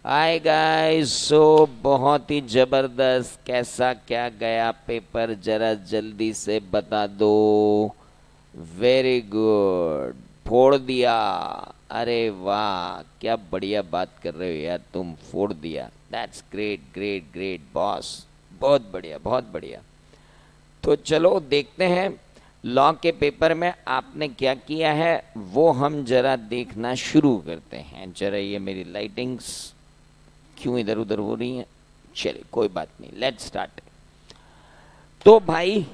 Hi guys. सो बहुत ही जबरदस्त, कैसा क्या गया पेपर जरा जल्दी से बता दो। वेरी गुड, फोड़ दिया। अरे वाह, क्या बढ़िया बात कर रहे हो यार, तुम फोड़ दिया। That's great great great boss, बहुत बढ़िया बहुत बढ़िया। तो चलो देखते हैं लॉ के पेपर में आपने क्या किया है, वो हम जरा देखना शुरू करते हैं। जरा ये मेरी लाइटिंग्स क्यों इधर उधर हो रही हैं, चलिए कोई बात नहीं, लेट्स स्टार्ट। तो भाई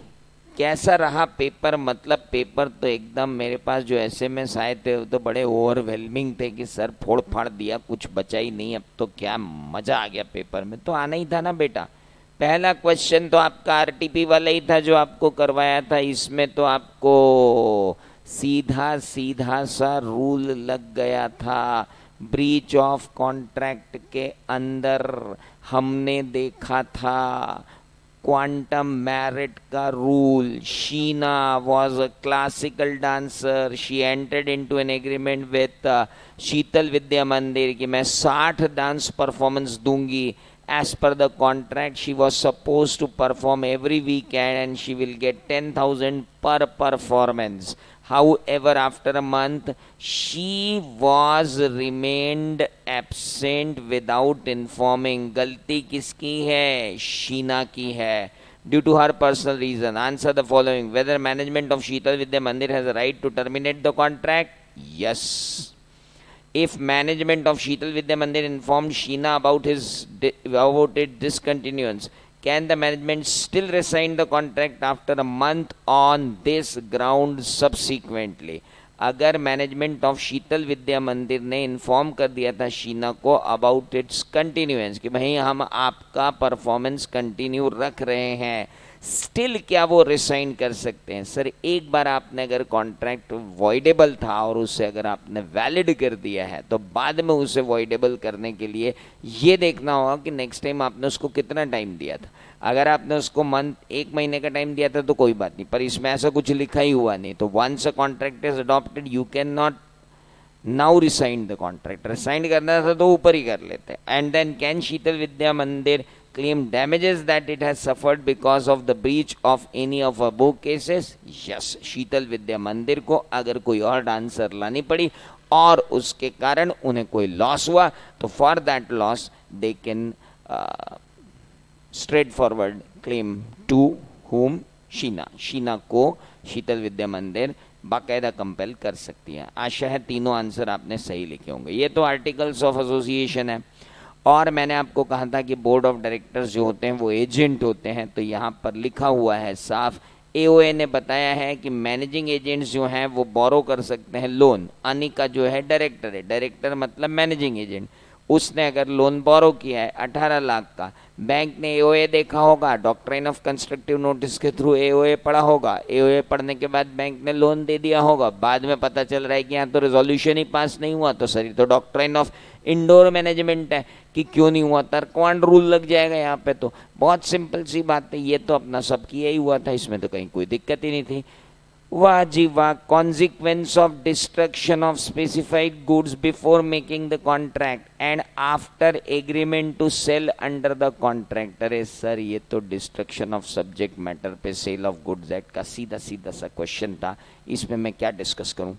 कैसा रहा पेपर? मतलब पेपर तो एकदम, मेरे पास जो एसएमएस आए थे वो तो बड़े ओवरवेलमिंग थे कि सर फोड़ फाड़ दिया, कुछ बचा ही नहीं, अब तो क्या मजा आ गया। पेपर में तो आना ही था ना बेटा। पहला क्वेश्चन तो आपका आरटीपी वाला ही था जो आपको करवाया था। इसमें तो आपको सीधा सीधा सा रूल लग गया था। ब्रीच ऑफ कॉन्ट्रैक्ट के अंदर हमने देखा था क्वांटम मैरिट का rule. Sheena was a classical dancer, she entered into an agreement with Sheetal Vidya Mandir कि मैं 60 डांस परफॉर्मेंस दूंगी। as per the contract she was supposed to perform every weekend and she will get 10,000 per performance. However, after a month she was remained absent without informing. गलती किसकी है? शीना की है. Due to her personal reason, answer the following. Whether management of Sheetal Vidya Mandir has a right to terminate the contract? Yes. If management of Sheetal Vidya Mandir informed Sheena about its discontinuance, can the management still resign the contract after a month on this ground subsequently? अगर management of शीतल विद्या मंदिर ने inform कर दिया था शीना को about it's continuance कि भाई हम आपका परफॉर्मेंस कंटिन्यू रख रहे हैं, स्टिल क्या वो रिसाइन कर सकते हैं? सर एक बार आपने अगर कॉन्ट्रैक्ट वॉइडेबल था और उसे अगर आपने वैलिड कर दिया है तो बाद में उसे वॉइडेबल करने के लिए ये देखना होगा कि नेक्स्ट टाइम आपने उसको कितना टाइम दिया था। अगर आपने उसको एक महीने का टाइम दिया था तो कोई बात नहीं, पर इसमें ऐसा कुछ लिखा ही हुआ नहीं। तो once a contract is adopted you can not now resign the contract. Resign करना था तो ऊपर ही कर लेते। And then can Sheetal Vidya Mandir claim damages that it has suffered because of the breach of any of above cases? Yes. शीतल विद्या मंदिर को अगर कोई और डांसर लानी पड़ी और उसके कारण उन्हें कोई लॉस हुआ तो for that loss they can straight forward claim to whom? Sheena को शीतल विद्या मंदिर बाकायदा कंपेल कर सकती है। आशा है तीनों आंसर आपने सही लिखे होंगे। ये तो आर्टिकल्स ऑफ एसोसिएशन है और मैंने आपको कहा था कि बोर्ड ऑफ डायरेक्टर्स जो होते हैं वो एजेंट होते हैं, तो यहाँ पर लिखा हुआ है साफ, एओए ने बताया है कि मैनेजिंग एजेंट्स जो हैं वो बोरो कर सकते हैं लोन। अनिका जो है डायरेक्टर है, डायरेक्टर मतलब मैनेजिंग एजेंट, उसने अगर लोन बोरो किया है 18 लाख का, बैंक ने एओए देखा होगा, डॉक्ट्राइन ऑफ कंस्ट्रक्टिव नोटिस के थ्रू एओए पढ़ा होगा, एओए पढ़ने के बाद बैंक ने लोन दे दिया होगा, बाद में पता चल रहा है कि यहाँ तो रेजोल्यूशन ही पास नहीं हुआ, तो सर ये तो डॉक्ट्राइन ऑफ इंडोर मैनेजमेंट है कि क्यों नहीं हुआ, तर्कवान रूल लग जाएगा यहाँ पे। तो बहुत सिंपल सी बात है, ये तो अपना सबकी यही हुआ था, इसमें तो कहीं कोई दिक्कत ही नहीं थी। वाह जी वाह। Consequence of destruction of specified goods before making the contract and after agreement to sell under the contract. अरे सर ये तो डिस्ट्रक्शन ऑफ सब्जेक्ट मैटर पे सेल ऑफ गुड्स एक्ट का सीधा सीधा सा क्वेश्चन था, इसमें मैं क्या डिस्कस करूं।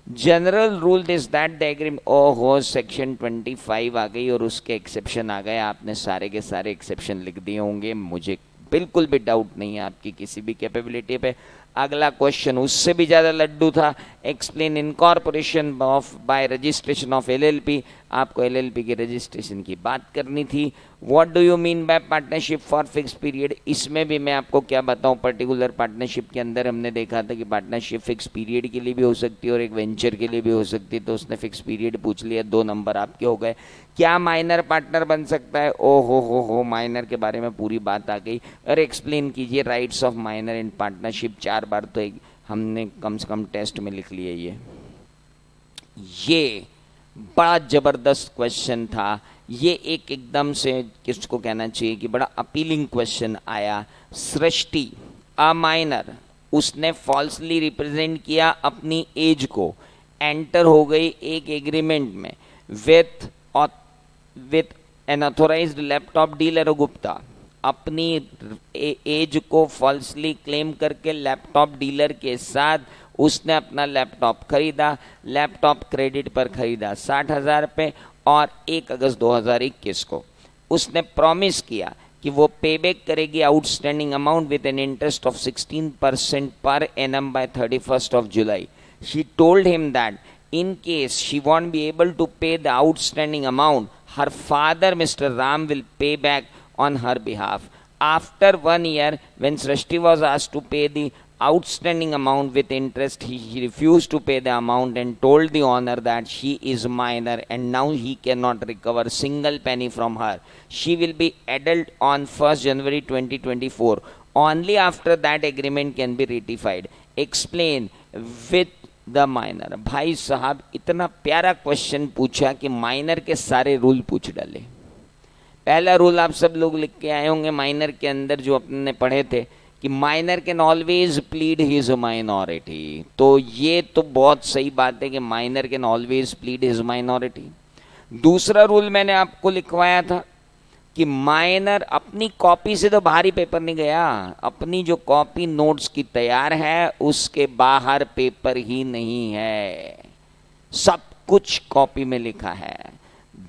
General rule is that the agreement, ओहो सेक्शन 25 आ गई और उसके एक्सेप्शन आ गए। आपने सारे के सारे एक्सेप्शन लिख दिए होंगे, मुझे बिल्कुल भी डाउट नहीं है आपकी किसी भी कैपेबिलिटी पे। अगला क्वेश्चन उससे भी ज़्यादा लड्डू था, explain incorporation of bye registration of LLP. आपको एलएलपी के रजिस्ट्रेशन की बात करनी थी। What do you mean by partnership for fix period? इसमें भी मैं आपको क्या बताऊं, पर्टिकुलर पार्टनरशिप के अंदर हमने देखा था कि पार्टनरशिप फिक्स पीरियड के लिए भी हो सकती है और एक वेंचर के लिए भी हो सकती है, तो उसने फिक्स पीरियड पूछ लिया, 2 नंबर आपके हो गए। क्या माइनर पार्टनर बन सकता है? ओ हो माइनर के बारे में पूरी बात आ गई। और एक्सप्लेन कीजिए rights of minor in partnership. 4 बार तो हमने कम से कम टेस्ट में लिख लिया। ये बड़ा जबरदस्त क्वेश्चन था, ये एक एकदम से किसको कहना चाहिए कि बड़ा अपीलिंग क्वेश्चन आया। सृष्टि अ माइनर, उसने फॉल्सली रिप्रेजेंट किया अपनी एज को, एंटर हो गई एक एग्रीमेंट में with with an authorized laptop dealer Gupta. अपनी एज को फॉल्सली क्लेम करके लैपटॉप डीलर के साथ उसने अपना लैपटॉप खरीदा। लैपटॉप क्रेडिट पर खरीदा 60,000 पे, और 1 अगस्त 2021 को उसने प्रॉमिस किया कि वो पेबैक करेगी outstanding amount with an interest of 16% per annum by 31st of July. She told him that in case she won't be able to pay the outstanding amount, her father, Mr. Ram, will pay back on her behalf. After 1 year, when Srishti was asked to pay the outstanding amount with interest, he refused to pay the amount and told the owner that she is minor and now he cannot recover single penny from her. She will be adult on 1st January 2024. Only after that agreement can be ratified. Explain with the minor. भाई साहब इतना प्यारा question पूछा कि minor के सारे rule पूछ डाले। पहला रूल आप सब लोग लिख के आए होंगे माइनर के अंदर, जो अपने पढ़े थे कि minor can always plead his minority. तो ये तो बहुत सही बात है कि minor can always plead his minority. दूसरा रूल मैंने आपको लिखवाया था कि माइनर अपनी कॉपी से तो बाहरी पेपर नहीं गया, अपनी जो कॉपी नोट्स की तैयार है उसके बाहर पेपर ही नहीं है, सब कुछ कॉपी में लिखा है।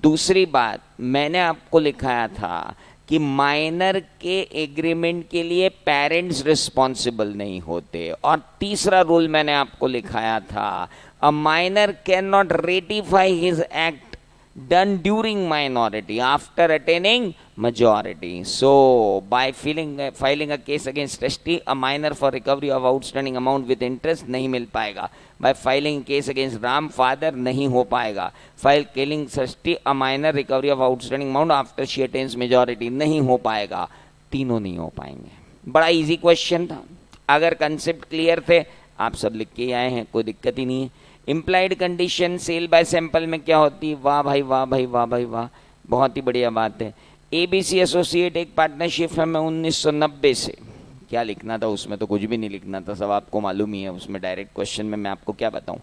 दूसरी बात मैंने आपको लिखाया था कि माइनर के एग्रीमेंट के लिए पेरेंट्स रिस्पॉन्सिबल नहीं होते। और तीसरा रूल मैंने आपको लिखाया था, a minor can not ratify his act done during minority after attaining majority. So by filing a case against trustee, a minor for recovery of outstanding amount with interest नहीं मिल पाएगा। By filing case against Ram father नहीं हो पाएगा। File killing trustee, a minor recovery of outstanding amount after she attains majority नहीं हो पाएगा। तीनों नहीं हो पाएंगे। बड़ा इजी क्वेश्चन था, अगर कंसेप्ट क्लियर थे आप सब लिख के आए हैं, कोई दिक्कत ही नहीं है। Implied condition sale by sample में क्या होती है? वाह भाई वाह भाई वाह भाई वाह, बहुत ही बढ़िया बात है। एबीसी एसोसिएट एक पार्टनरशिप है, मैं 1990 से, क्या लिखना था उसमें? तो कुछ भी नहीं लिखना था, सब आपको मालूम ही है। उसमें डायरेक्ट क्वेश्चन में मैं आपको क्या बताऊं।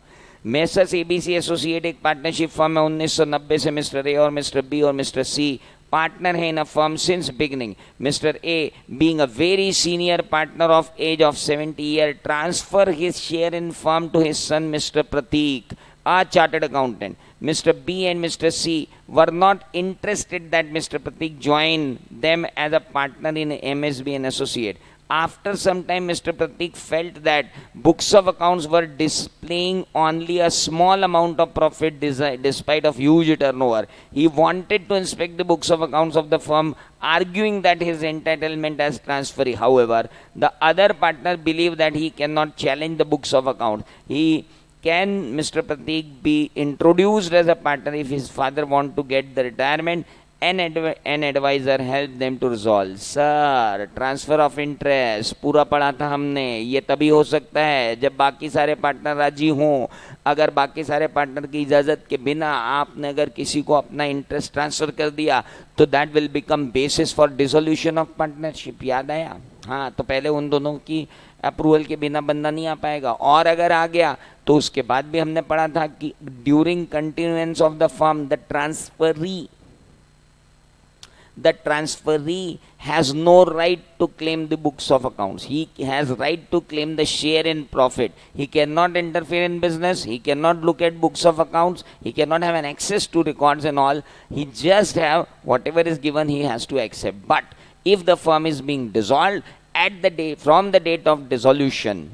मेसर्स एबीसी एसोसिएट एक पार्टनरशिप फर्म है 1990 से। मिस्टर ए और मिस्टर बी और Mr C partner hai in a firm since beginning. Mr. A, being a very senior partner of age of 70 years, transfer his share in firm to his son, Mr. Pratik, a chartered accountant. Mr. B and Mr. C were not interested that Mr. Pratik join them as a partner in MSB and associate. After some time, Mr. Pratik felt that books of accounts were displaying only a small amount of profit despite of huge turnover. He wanted to inspect the books of accounts of the firm, arguing that his entitlement as transferee. However, the other partner believed that he cannot challenge the books of account. Can Mr. Pratik be introduced as a partner if his father want to get the retirement? An advisor help them to resolve. Sir transfer of interest पूरा पढ़ा था हमने, ये तभी हो सकता है जब बाकी सारे पार्टनर राजी हों। अगर बाकी सारे पार्टनर की इजाज़त के बिना आपने अगर किसी को अपना इंटरेस्ट ट्रांसफ़र कर दिया तो that will become basis for dissolution of partnership. याद आया? हाँ, तो पहले उन दोनों की अप्रूवल के बिना बंदा नहीं आ पाएगा, और अगर आ गया तो उसके बाद भी हमने पढ़ा था कि during continuance of the firm the transferee has no right to claim the books of accounts. He has right to claim the share in profit. He cannot interfere in business. He cannot look at books of accounts. He cannot have an access to records and all. He just have whatever is given he has to accept. But if the firm is being dissolved at the day from the date of dissolution,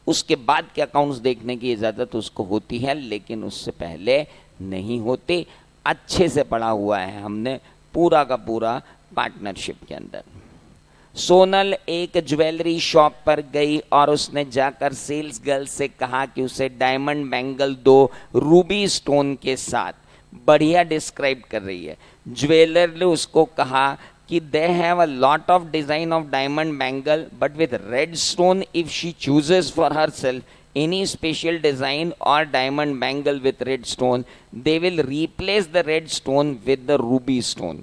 उसके बाद के accounts देखने की इजाज़त उसको होती है, लेकिन उससे पहले नहीं होती। अच्छे से पढ़ा हुआ है हमने पूरा का पूरा पार्टनरशिप के अंदर। सोनल एक ज्वेलरी शॉप पर गई और उसने जाकर सेल्स गर्ल से कहा कि उसे डायमंड बैंगल दो रूबी स्टोन के साथ। बढ़िया डिस्क्राइब कर रही है। ज्वेलर ने उसको कहा कि they have a lot of design of diamond bangle but with red stone if she chooses for herself any special design or diamond bangle with red stone, they will replace the red stone with the ruby stone.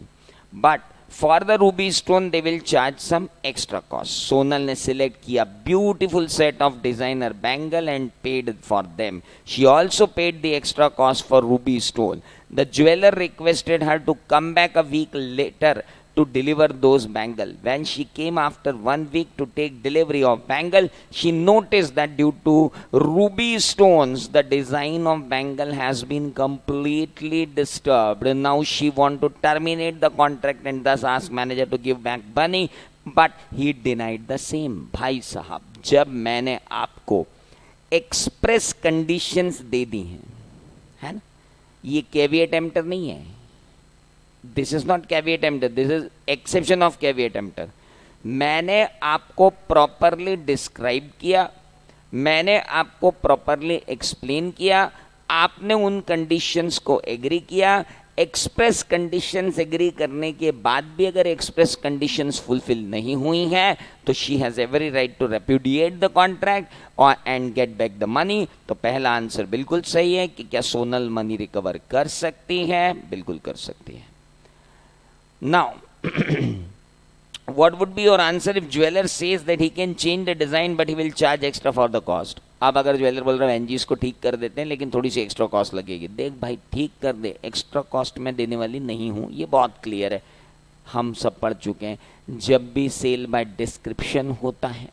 But for the ruby stone they will charge some extra cost. Sonal ने select किया beautiful set of designer bangle and paid for them. She also paid the extra cost for ruby stone. The jeweller requested her to come back a week later to deliver those bangle. When she came after 1 week to take delivery of bangle, she noticed that due to ruby stones, the design of bangle has been completely disturbed. Now she want to terminate the contract and thus ask manager to give back money, but he denied the same. भाई साहब, जब मैंने आपको express conditions दे दी हैं, है ना, ये caveat emptor नहीं है. This is not caveat emptor, this is exception of caveat emptor. मैंने आपको प्रॉपरली डिस्क्राइब किया, मैंने आपको प्रॉपरली एक्सप्लेन किया, आपने उन कंडीशंस को एग्री किया. एक्सप्रेस कंडीशंस एग्री करने के बाद भी अगर एक्सप्रेस कंडीशंस फुलफिल नहीं हुई हैं तो she has every right to repudiate the contract और and get back the money. तो पहला आंसर बिल्कुल सही है कि क्या सोनल मनी रिकवर कर सकती है? बिल्कुल कर सकती है. Now, what would be your answer if jeweler says that he can change the design but he will charge extra for the cost? अब अगर ज्वेलर बोल रहा है एनजी इसको ठीक कर देते हैं लेकिन थोड़ी सी एक्स्ट्रा कॉस्ट लगेगी. देख भाई, ठीक कर दे, एक्स्ट्रा कॉस्ट मैं देने वाली नहीं हूँ, ये बहुत क्लियर है, हम सब पढ़ चुके हैं. जब भी सेल बाय डिस्क्रिप्शन होता है,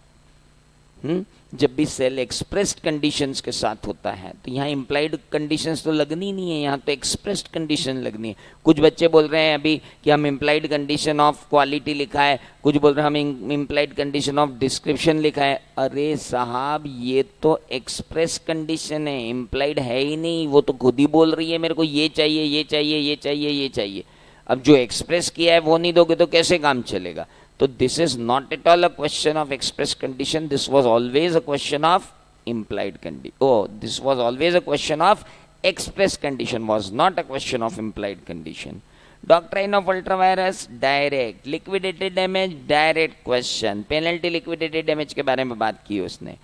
जब भी सेल एक्सप्रेस्ड कंडीशंस के साथ होता है, तो यहाँ इम्प्लाइड कंडीशंस तो लगनी नहीं है, यहाँ तो एक्सप्रेस्ड कंडीशन लगनी है. कुछ बच्चे बोल रहे हैं अभी कि हम इम्प्लाइड कंडीशन ऑफ क्वालिटी लिखा है, कुछ बोल रहे हैं हम इम्प्लाइड कंडीशन ऑफ डिस्क्रिप्शन लिखा है. अरे साहब, ये तो एक्सप्रेस कंडीशन है, इम्प्लाइड है ही नहीं. वो तो खुद ही बोल रही है मेरे को ये चाहिए, ये चाहिए, ये चाहिए, ये चाहिए. अब जो एक्सप्रेस किया है वो नहीं दोगे तो कैसे काम चलेगा? So this is not at all a question of express condition. This was always a question of implied condition. Oh, this was always a question of express condition. Was not a question of implied condition. Doctrine of ultravirus, direct. Liquidated damage, direct question. Penalty liquidated damage के बारे में बात की उसने.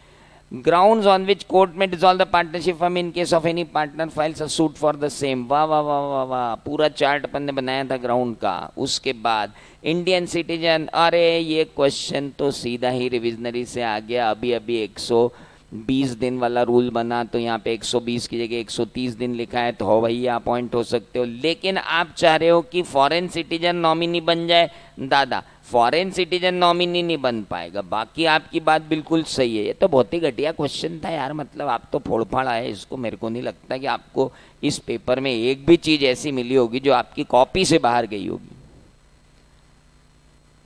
Grounds on which court may dissolve the partnership firm in case of any partner files a suit for the same. वाह वाह वाह वाह वाह, पूरा चार्ट अपन ने बनाया था ग्राउंड का. उसके बाद इंडियन सिटीजन. अरे ये क्वेश्चन तो सीधा ही रिविजनरी से आ गया. अभी अभी 120 दिन वाला रूल बना तो यहाँ पे 120 की जगह 130 दिन लिखा है, तो हो भैया अपॉइंट हो सकते हो. लेकिन आप चाह रहे हो कि फॉरेन सिटीजन नॉमिनी बन जाए. दादा, फॉरेन सिटीजन नॉमिनी नहीं बन पाएगा. बाकी आपकी बात बिल्कुल सही है. ये तो बहुत ही घटिया क्वेश्चन था यार, मतलब आप तो फोड़-फाड़ आए इसको. मेरे को नहीं लगता कि आपको इस पेपर में एक भी चीज ऐसी मिली होगी जो आपकी कॉपी से बाहर गई होगी.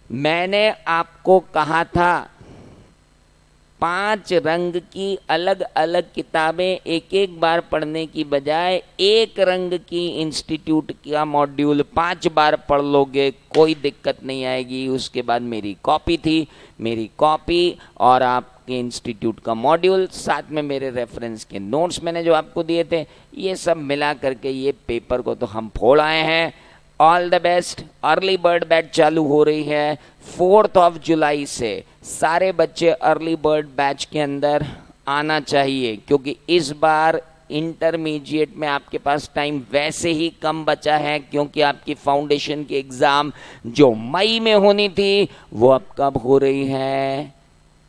मैंने आपको कहा था 5 रंग की अलग अलग किताबें एक एक बार पढ़ने की बजाय एक रंग की इंस्टीट्यूट का मॉड्यूल 5 बार पढ़ लोगे, कोई दिक्कत नहीं आएगी. उसके बाद मेरी कॉपी थी, मेरी कॉपी और आपके इंस्टीट्यूट का मॉड्यूल, साथ में मेरे रेफरेंस के नोट्स मैंने जो आपको दिए थे, ये सब मिला करके ये पेपर को तो हम फोड़ आए हैं. All the best. Early bird batch चालू हो रही है 4 जुलाई से. सारे बच्चे अर्ली बर्ड बैच के अंदर आना चाहिए, क्योंकि इस बार इंटरमीडिएट में आपके पास टाइम वैसे ही कम बचा है, क्योंकि आपकी फाउंडेशन की एग्जाम जो मई में होनी थी वो अब कब हो रही है?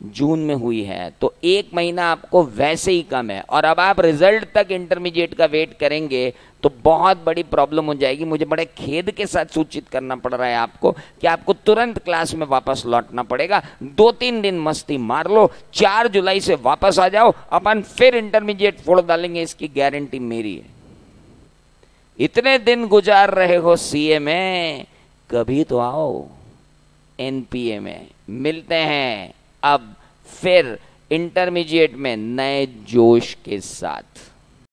जून में हुई है. तो 1 महीना आपको वैसे ही कम है. और अब आप रिजल्ट तक इंटरमीडिएट का वेट करेंगे तो बहुत बड़ी प्रॉब्लम हो जाएगी. मुझे बड़े खेद के साथ सूचित करना पड़ रहा है आपको कि आपको तुरंत क्लास में वापस लौटना पड़ेगा. 2-3 दिन मस्ती मार लो, 4 जुलाई से वापस आ जाओ, अपन फिर इंटरमीडिएट फोड़ डालेंगे, इसकी गारंटी मेरी है. इतने दिन गुजार रहे हो सीए में, कभी तो आओ एनपीए में. मिलते हैं अब फिर इंटरमीडिएट में नए जोश के साथ.